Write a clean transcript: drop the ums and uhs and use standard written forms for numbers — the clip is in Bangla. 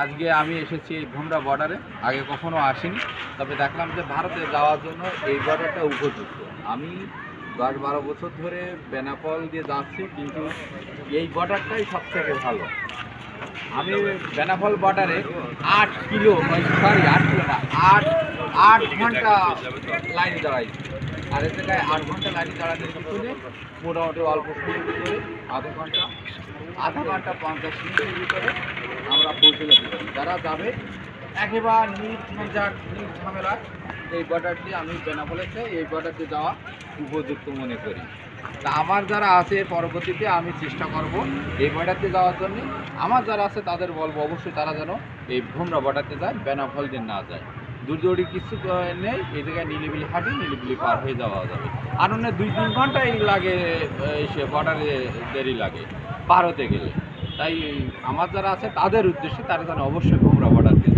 আজকে আমি এসেছি এই ভোমরা বর্ডারে, আগে কখনো আসিনি। তবে দেখলাম যে ভারতে যাওয়ার জন্য এই বর্ডারটা উপযুক্ত। আমি 10-12 বছর ধরে বেনাপোল দিয়ে যাচ্ছি, কিন্তু এই বর্ডারটাই সবথেকে ভালো। আমি বেনাপোল বর্ডারে 8 কিলো, সরি 8 কিলো না, 8 ঘন্টা লাইনে দাঁড়াইছি। আর এ জায়গায় 8 ঘন্টা লাইনে দাঁড়ানোর পিছনে মোটামুটি অল্প সময়ের ভিতরে আধা ঘন্টা 50 মিনিটের ভিতরে আমরা পৌঁছে যেতে পারি। যারা যাবে একেবারে নির্ঝামেলা এই বর্ডারটি, আমি বেনাপোলেতে এই বর্ডারটি যাওয়া উপযুক্ত মনে করি। তা আমার যারা আছে পরবর্তীতে আমি চেষ্টা করব এই বর্ডারতে যাওয়ার জন্য। আমার যারা আছে তাদের বলবো অবশ্যই তারা যেন এই ভোমরা বর্ডারতে যায়, বেনাপোল দিয়ে না যায়। দৌড়ি কিছু নেই, এই জায়গায় নিলিবিলি হাঁটি, নিলিবিলি পার হয়ে যাওয়া যাবে। আর অন্য 2-3 ঘন্টাই লাগে, সে বর্ডারে দেরি লাগে পার হতে গেলে। তাই আমার যারা আছে তাদের উদ্দেশ্যে তারা যেন অবশ্যই ভোমরা বর্ডার দিয়ে